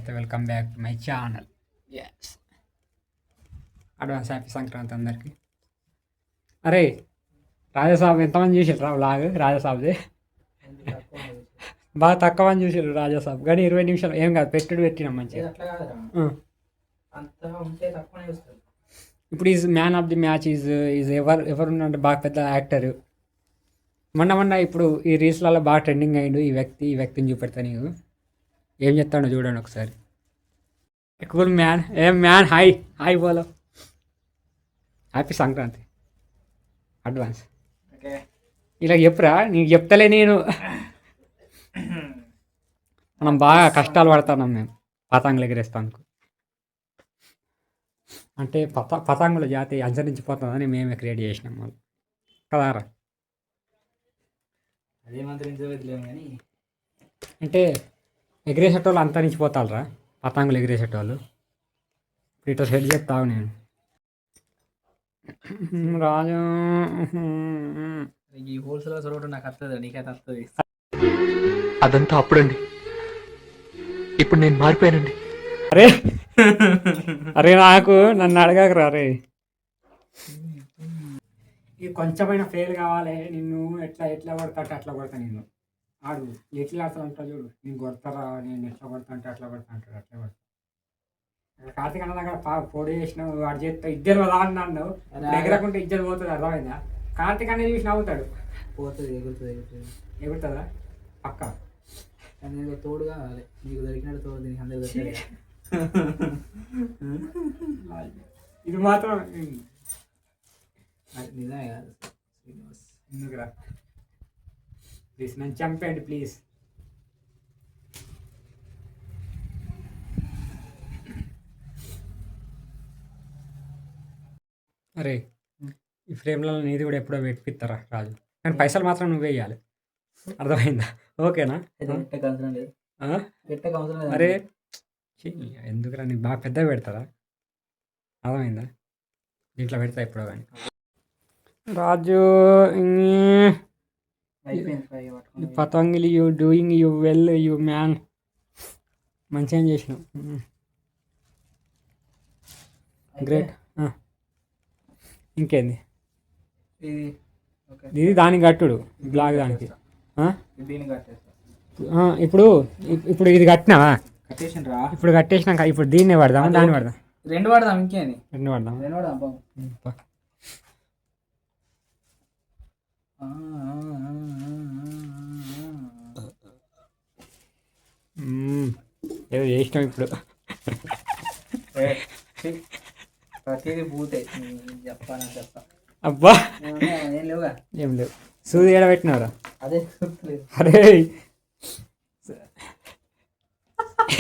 నమస్తే welcome back to my channel. ఎస్ advance happy Sankranti అందరికి. అరే రాజాసాబ్ ఎంతమంది చూసారు వ్లాగ్? రాజాసాబ్ది బాగా తక్కువ మంది చూసారు రాజాసాబ్, కానీ 20 నిమిషాలు ఏం కాదు, పెట్టినాం మంచిగా. ఇప్పుడు is man of the match is ఎవరున్నంటే బాగా పెద్ద యాక్టర్. మొన్న ఇప్పుడు ఈ రీల్స్లలో బాగా ట్రెండింగ్ అయ్యిండు ఈ వ్యక్తిని చూపెడతా. నీకు ఏం చెప్తాడో చూడండి ఒకసారి. కూల్ మ్యాన్, ఏం మ్యాన్, హాయ్ బోలో. Happy Sankranti advance. ఇలా చెప్పురా, నీకు చెప్తలే నేను. మనం బాగా కష్టాలు పడుతున్నాం మేము పతంగులు ఎగిరేస్తానికి. అంటే పతంగుల జాతి అంతరించిపోతుందని మేమే క్రియేట్ చేసినాం వాళ్ళు కదారా. అదే మంత్రించలేము కానీ అంటే ఎగిరేసేటోళ్ళు అంతరించిపోతారా పతంగులు ఎగిరేసేటోళ్ళు. ఇట్లా సెట్ చెప్తావు నేను రాజు. ఈ హోల్సేల్ చోటు నాకు వస్తుంది, నీకైతే వస్తుంది. అదంతా అప్పుడండి, ఇప్పుడు నేను మారిపోయానండి. అరే నాకు నన్ను అడగకరా. అరే ఇది కొంచెమైనా ఫెయిల్ కావాలి. నిన్ను ఎట్లా కొడతా అట్లా కొడతా. నిన్ను ఆడు ఎట్లా ఆడుతా అంటాడు చూడు. నేను కొడతారా, నేను ఎట్లా కొడతా అంటే అట్లా కొడతా అంటాడు. అట్లా కొడతా. కార్తీక్ అన్న దగ్గర పొడి చేసినావు, వాడు చేస్తా ఇద్దరు కదా అన్నాడు. ఎగరకుంటే ఇద్దరు పోతుంది, అర్థమైందా? కార్తీక్ అన్న చూసి నవ్వుతాడు. పోతుంది, ఎగురుతుందా పక్క. కానీ తోడు కావాలి, నీకు దొరికినట్టు తోడు దీనికి అందరూ. ఇది మాత్రం నిజమే కాదు. ఎందుకురా ప్లీజ్ నన్ను చంపండి ప్లీజ్. అరే ఈ ఫ్రేమ్లలో నీది కూడా ఎప్పుడో పెట్టిస్తారా రాజు, కానీ పైసలు మాత్రం నువ్వే వేయాలి, అర్థమైందా? ఓకేనా? అరే ఎందుకురా, నీకు బాగా పెద్దగా పెడతారా, అర్థమైందా? దీంట్లో పెడతా ఎప్పుడో కానీ. Raju Patangili you doing you well you man, మంచిగా చేసినావు, గ్రేట్. ఇంకేంది ఇది దానికి కట్టుడు బ్లాగ్ దానికి. ఇప్పుడు ఇది కట్టినావా? ఇప్పుడు కట్టేసినాక ఇప్పుడు దీన్నే పడదాం, దాన్ని పడదాం, రెండు పడదాం. ఇంకేంది రెండు పడదాం. ఏదో చేసినాం ఇప్పుడు. ప్రతిదీ పూతే చెప్తా. అబ్బా ఏం లేవు. సూది ఏడ పెట్టినారా? అదే అరే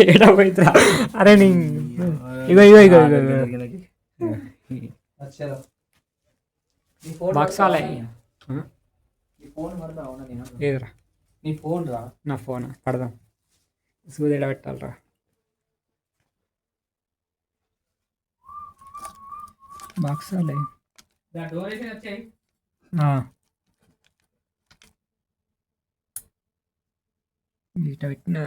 ఏడా పోయిరా. అరే నీ ఇగో బాక్సాలే. ఏదిరా నీ ఫోన్ రా? నా ఫోన్ పడదాం. సూది ఏడ పెట్టాలరా? బాక్సాలే ఇట పెట్టిన.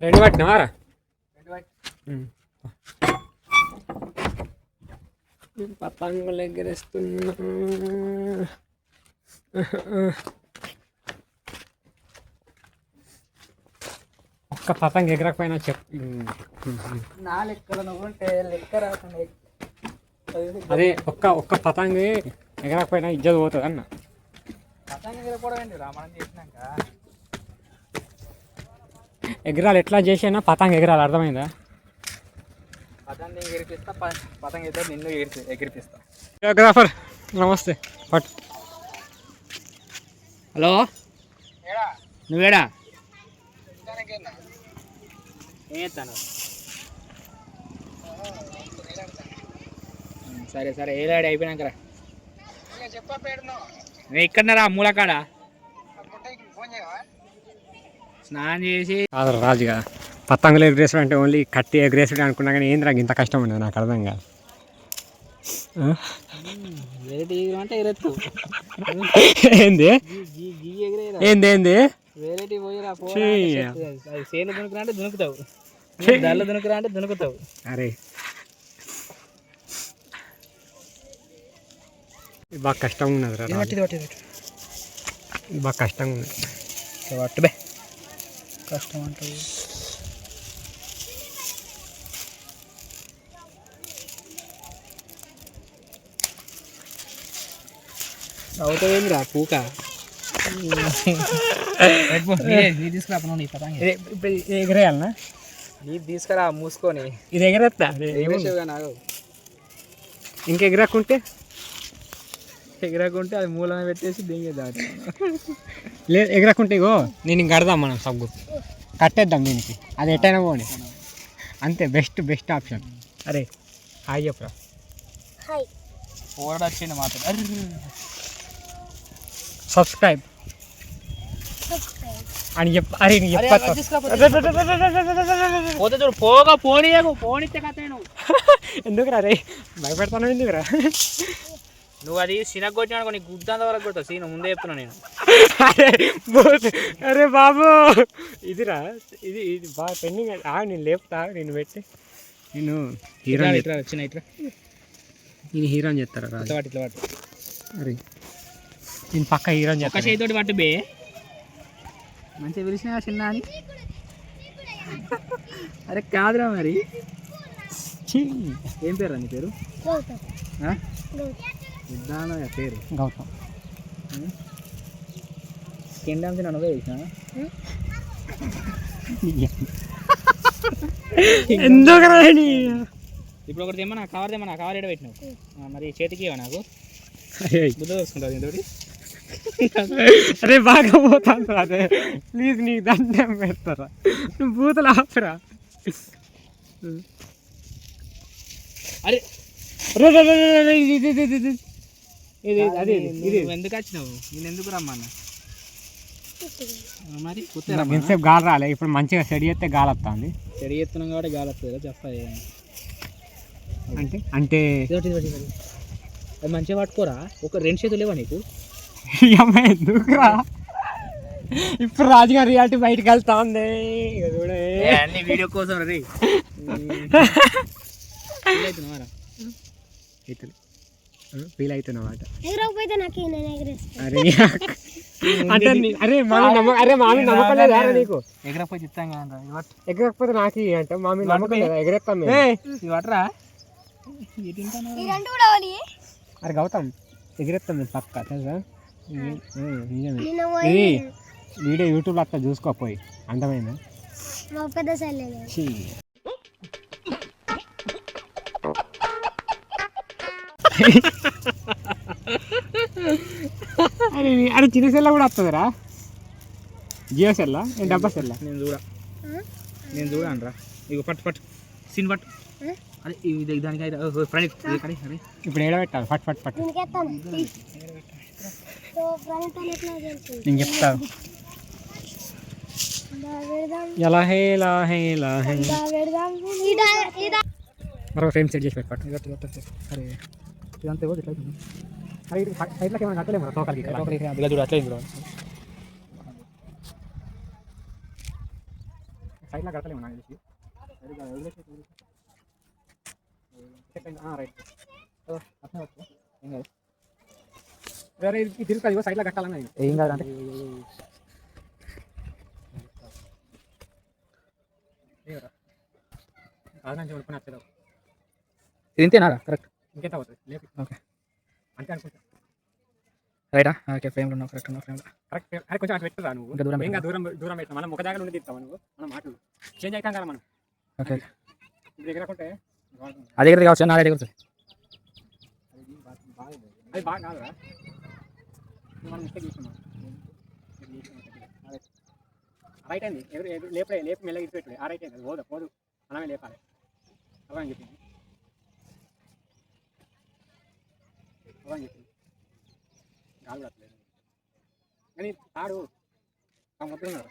రెండు పట్టినావారా? పతంగులు ఎగరేస్తున్నా. ఒక్క పతంగ ఎగరకపోయినా నా లెక్కలు నువ్వుంటే లెక్క రాకుండా. అదే ఒక్క పతంగి ఎగరకపోయినా ఇజ్జత్ పోతుంది అన్న. పతంగ ఎగరపోవడం ఏంటి రా? మనం చేసినాక ఎగరాలి, ఎట్లా చేసినా పతంగ ఎగరాలి, అర్థమైందా? పతంగ ఎగిరిపిస్తా, పతంగ అయితే నిన్ను ఎగిరిపిస్తా. ఫోటోగ్రాఫర్ నమస్తే. పట్ హలో, నువ్వేడా? సరే ఏలాడి అయిపోయినాక రా. నేను ఇక్కడరా మూలకాడ స్నానం చేసి. రాజుగా పతంగులు ఎగరేసుడు అంటే ఓన్లీ కట్టి ఎగరేసుడు అనుకున్నా, కానీ ఏంద్రా ఇంత కష్టం ఉండదు నాకు అర్థం కాదు. వేరేటి అంటే ఎగరెత్తు ఏంది ఏంది వేరేటి పోయిరా అది సేను దునుకురా అంటే దునుకుతావు దళ్ళు దునుకురా అంటే దునుకుతావు. అరే ఇది బాగా కష్టంగా ఉన్నది రా ఇది బాగా కష్టంగా ఉన్నది పట్టుబే కష్టం అంటుంది. అవుతుందిరా పూక నీ తీసుకురా నీ పతంగి ఇప్పుడు ఎగరేయాలనా నీ తీసుకురా మూసుకొని ఇది ఎగరేస్తా నాకు ఇంకెగరకుంటే ఎగరకుంటే అది మూలన పెట్టేసి దింగే దాటి లేదు ఎగరకుంటే ఇగో నేను ఇంక కడదాం మనం సబ్బు కట్టేద్దాం దీనికి అది ఎట్టైనా పోనీ అంతే బెస్ట్ ఆప్షన్. అరే హాయ్ చెప్పరా ఓడొచ్చింది మాత్రం సబ్స్క్రైబ్ అని చెప్ప అరే పోతే చూడు పోగా పోనీయకు పోనిస్తే కథ నువ్వు ఎందుకురా రే భయపెడతాను ఎందుకురా నువ్వు అది సినగొచ్చినాడు నీకు గుద్దంత వరకు కొడతావు సీన్ ముందే చెప్తున్నా నేను. అరే బాబు ఇదిరా ఇది ఇది బాగా పెండింగ్ నేను లేపుతా నేను పెట్టి నేను హీరో వచ్చిన ఇట్లా నేను హీరోని చేస్తారా రా ఇట్లా వాటి అరే నేను పక్క హీరోని ఒక చేస్తా చేతితోటి పట్టు బే మంచిగా పిలిచినా చిన్న అని. అరే కాదురా మరి ఏం పేరు నీ పేరు పేరు గౌతమ్ కింద నన్నుగా చేసిన ఎందుకు ఇప్పుడు ఒకటి ఏమన్నా కవర్ ఎడ పెట్టినావు మరి చేతికి ఇవ్వ నాకు బుద్ధ వస్తుంటుంది ఇంతటి. అరే బాగా పోతాను అదే ప్లీజ్ నీకు దండం పెడతారా నువ్వు బూతలు ఆపరా. అరే ఇది అదే ఇది ఎందుకు వచ్చినావు నేను ఎందుకు రమ్మన్నా మరి ఎంతసేపు గాలి రాలే ఇప్పుడు మంచిగా సెడి చేస్తే గాలి వస్తుంది చెడి ఎత్తున్నాం కాబట్టి గాలి వస్తుంది చెప్పాలి అంటే అంటే అది మంచిగా పట్టుకోరా ఒక 2 చేతులు లేవా నీకు ఎందుకురా ఇప్పుడు రాజుగారి రియాలిటీ బయటకు వెళ్తా ఉంది చూడే అన్ని వీడియో కోసం రీ ఫీల్ అవుతున్నమాట. అంటే అరే మామి నమ్మకం లేదా నీకు ఎగరపోయి చెప్తాం కదా ఎగరకపోతే నాకు అంటే మామి నమ్మకం లేదా ఎగరేస్తాం పట్టరా అరే గౌతమ్ ఎగిరేస్తాం మేము పక్క తెలుసా నిజమే ఇది వీడియో యూట్యూబ్లో అట్లా చూసుకోపోయి అందమైందా అరే అరే చిన్న సెల్ల కూడా వస్తుందిరా జియో సెల్లా డబ్బా సెల్లా నేను చూడనరా ఇక పట్టు సీన్ పట్టు అదే ఇది దానికి ఇప్పుడు ఏడ పెట్టాలి పట్టు నేను చెప్తా ఎలా మరొక ఫ్రేమ్ సెట్ చేసి పెట్టు అరే ఇదంతా ఇట్లా అరే సైడ్లోకి ఏమైనా కట్టలేము తోకలకి ఇలా చూడు అట్లా చూడ సైడ్లో కట్టలేము నాకు తెలిసి రైట్ ఏం కాదు వేరే ఇది తిరుగుతుంది సైడ్లో కట్టాలని ఏం కాదంటే కాదని చెప్పి నచ్చలేదు ఇది ఇంతేనా కరెక్ట్ ఇంకెంత అవుతుంది లేపు ఓకే అంతే అనుకుంటా రైటా ఓకే ఫ్రేమ్లో ఉన్నావు కరెక్ట్ ఉన్నావు ఫ్రేమ్లో కరెక్ట్ అరే కొంచెం అటు పెట్టురా నువ్వు ఇంకా దూరం ఇంకా దూరం పెట్టినా మనం ఒక దగ్గర నుండి తీస్తావు నువ్వు మనం మాటలు చేంజ్ అవుతాం కదా మనం ఓకే ఇప్పుడు ఎగరకుంటే అదే దగ్గర కావచ్చు నా దగ్గర అది బాగా కాదురా మనం మిస్టేక్ తీసుకున్నాం రైట్ అయింది ఎవరు లేపు మెల్లగా ఇటు పెట్టలేదు ఆ రైట్ అయింది పోదు మనమే లేపాలి అలా అని చెప్పింది గాలి రాట్లేదు కానీ తాడు మొత్తున్నారు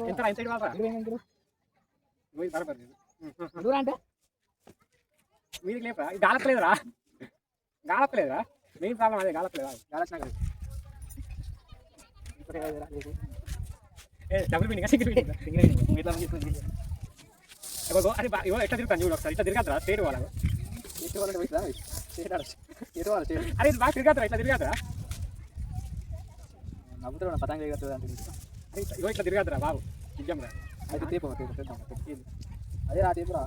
ఎంత రైట్ సైడ్ వాళ్ళరా బరాబర్ దూరం అంటే మీదికి లేపరా ఇది గాలప్పలేదురా మెయిన్ ప్రాబ్లం అదే గాలప్పలేదా గాలొచ్చినా కదా డబుల్ మీనింగ్ అరే ఇవో ఎట్లా తిరుగుతాను చూడు ఒకసారి ఇట్లా తిరగదురా స్టేట్ వాళ్ళకు అరే ఇది బాగా తిరగదురా ఇట్లా తిరగదురా నవ్వుతున్నా పతంగా అరే ఇవో ఇట్లా తిరగదురా బాబు నిజంగా అయితే తీపు అదే రా తీపురా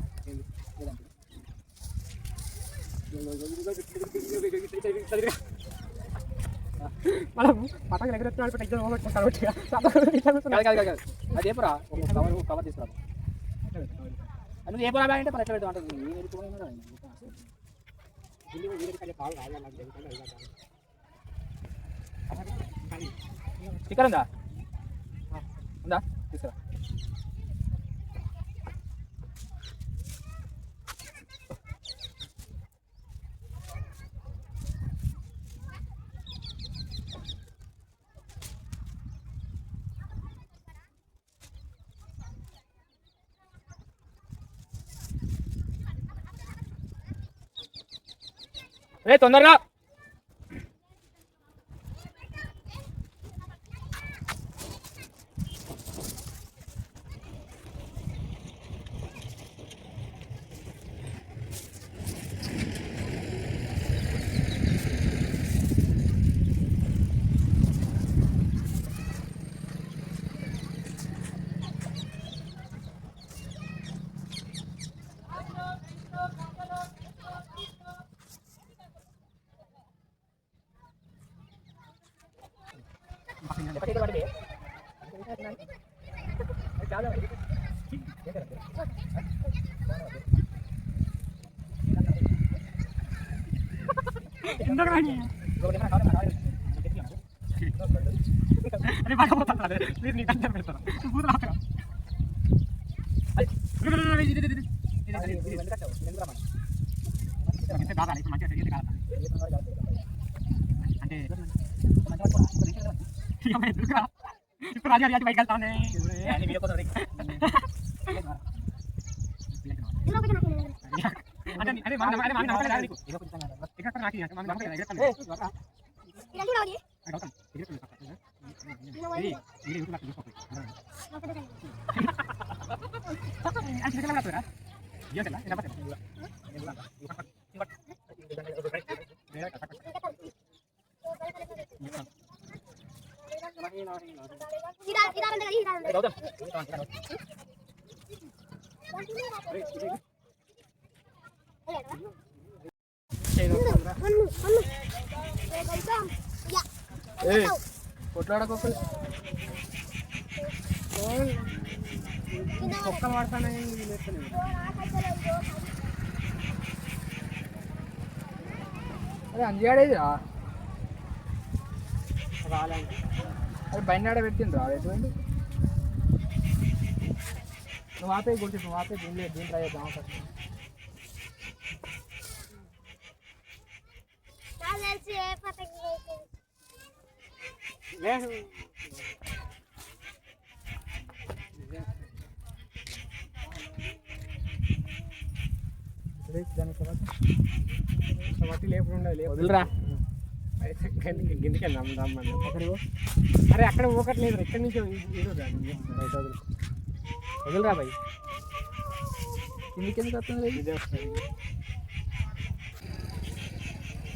మనం పతంగా ఎగరెత్తున్నాడు అదేపురా కవర్ తీసుకురా నువ్వు ఏ పోరా అంటే పని ఎట్లా పెడతావు చికెన్ ఉందా తీసుకురా రే తొందరగా అరే బాగా పోతాను ప్లీజ్ నీకు అంతా పెడతాను అంటే ఇప్పుడు రాజు గారి బయటకు వెళ్తానే కొట్లాడకొక్కలు కుక్కలు పడతానే అరే అంజాడేదిరా అరే బయట పెట్టిండ్రు ఎటువంటి నువ్వు ఆపే కొట్టి నువ్వు ఆపే దీని ట్రై చేద్దాం వట్టి లేపుడు ఉండదు వదిలిరా గిందుకెళ్ళి రమ్మని అక్కడికి అరే అక్కడ ఒకట్లేదు ఎక్కడి నుంచి వదిలిరా బాయ్ కిందికి వస్తుంది ఇదే వస్తుంది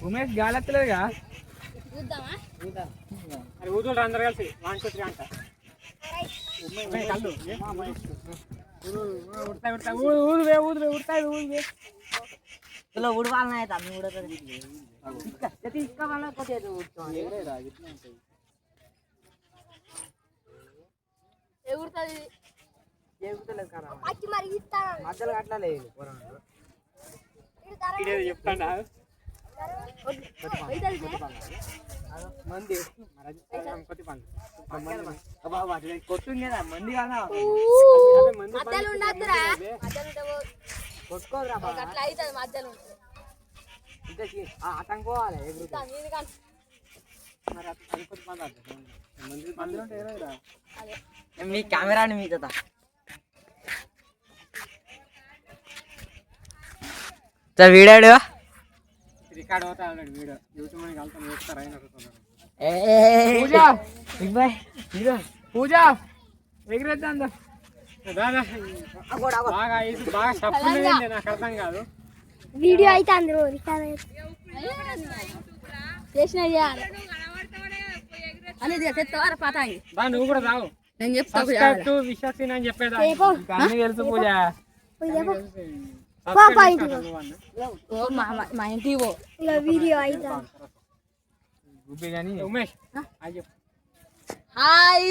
ఉమేష్ గాలెత్తలేదుగా అరే ఊదులు అందరు కలిసి వాంచుత్రి అంట కళ్ళు ఉడతాయి ఉడతాయి ఊదువే ఊదువే ఉడతాయి ఊదువే ఇలా ఉడవాలన్నా అయితే అన్ని ఉడతాయి తీసుకోవాలకపోతే మధ్యలో అట్లా చెప్తాడా మంది కొట్టుంది కదా మంది కదా కొట్టుకోదురా అటంకోవాలి మీ కెమెరాని మీ కదా వీడాడు రికార్డ్ అవుతా ఉన్నాడు వీడియో యూట్యూబ్ మీద వెళ్తాం చేస్తారా అయినా పూజ ఎగిరేద్దాం దాదా బాగా బాగా చెప్పలేదు నాకు అర్థం కాదు వీడియో అయితే అందరూ రికార్డ్ చేసిన నువ్వు కూడా రావు నేను సబ్స్క్రైబ్ టు విశ్వసీన్ అని చెప్పేదా అన్ని తెలుసు పూజ మా ఇంటికి పో వీడియో అయితే గుబ్బి కానీ ఉమేష్ అది చెప్పు హాయ్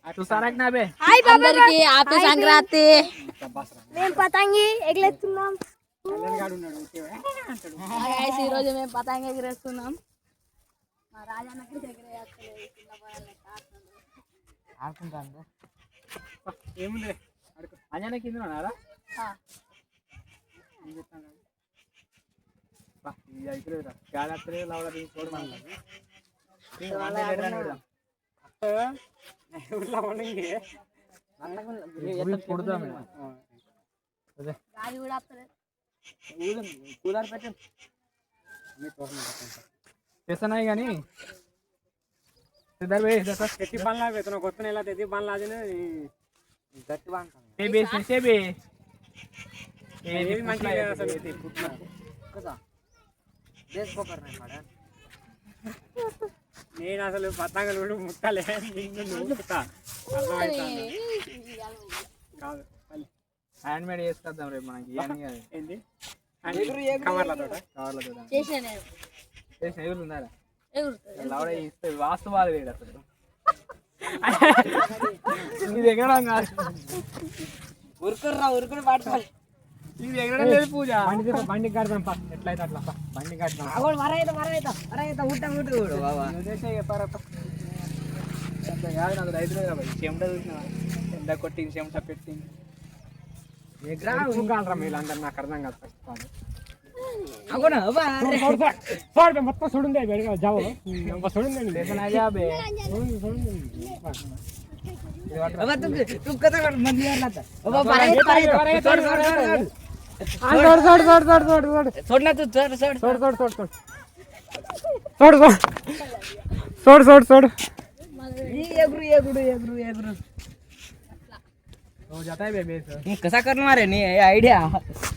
చూసారా నాబే హాయ్ బాబా అందరికి హ్యాపీ సంక్రాంతి మేము పతంగి ఎగలేస్తున్నాం Guys, ఈ రోజు మేము పతంగి ఎగిరేస్తున్నాం మా రాజన్నకి ఆడుకుంటాను ఏముంది అంజన కింద ఉన్నారా ఇది అయిపోలేదురా గాలి వస్తలేదు లవడ తీసుకోవడం కుడదాం గాలి కూడా వస్తలేదు కూలర్ పెట్టండి చేస్తున్నాయి కానీ తెత్తి బండ్లా వేతన కొత్త నెల తెత్తి బండ్లా గట్టి మంచిగా అసలు నేను అసలు పతంగలు ముట్టలే ముట్టా అర్థమవుతాను కాదు హ్యాండ్ మేడ్ చేసుకొద్దాం రేపు మనకి ఏంటి కవర్లతో చేసిన నేను చేసిన ఎవరు ఉన్నారా ఎగురుతుంది లవడ ఇస్తే వాస్తవాలు వేడు అసలు ఇది ఎగరడం కాదు ఉరుకుడు పట్టుకోవాలి ఇది ఎగరడం లేదు పూజ బండి కడదాం ఎట్లయితే అట్లా బండి కడదాం కాదు నాకు రైతులే కాబట్టి చెమట చూసిన ఎండ కొట్టి చెమట పెట్టి కాలరా మీరు అందరు నాకు అర్థం కాదు ఫస్ట్ మొత్తం చూడండి బెడగా జాబు చూడండి చూడు कसा करणार आहे नी आयडिया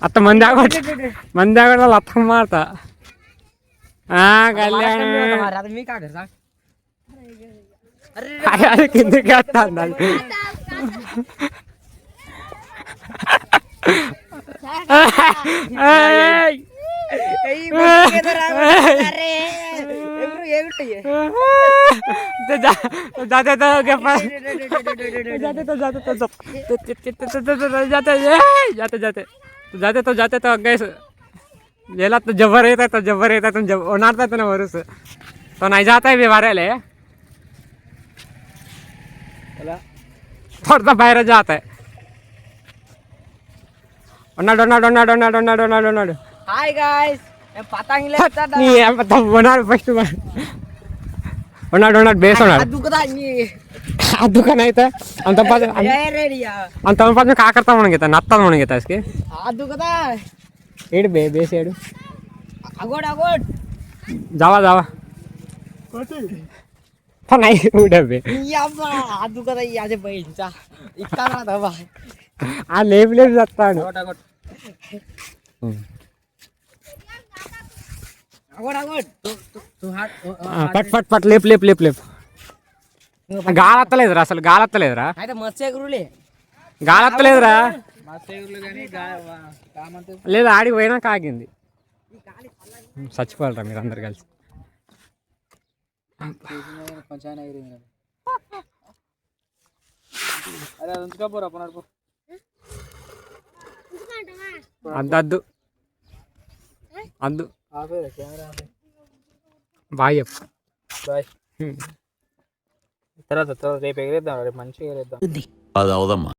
आता मंदी आगोड लत्ता मारता कल्याण आता मी का करता अरे किती घेतात जाते तो गैस गेला तो जबर येतात उन्हाळतात ना वरूस तो नाही जात आहे बिवाऱ्याला थोडसा बाहेर जात आहे ఉన్నాడు हाय गाइस पतंग నీ ఉన్నాడు ఫస్ట్ ఉన్నాడు బేస్ ఉన్నాడు దుకాణ అయితే అంత పాటు కాకరతా మునిగిత నత్తాలు మునిగిత అసలు ఏడు బేస్ ఏడు జావా नाही उड्या बे ఆ లేపు చెప్తాడు పట్ లేపు గాలత్తలేదురా అసలు గాలత్తలేదురా గాలత్తలేదురా లేదు ఆడికి పోయినా కాగింది చచ్చిపోవాలరా మీరు అందరు కలిసి అద్దు బాయ్ తర్వాత రేపు ఎగిరేద్దాం రేపు మంచిగా ఎగిరేద్దాం అది అవదమ్మా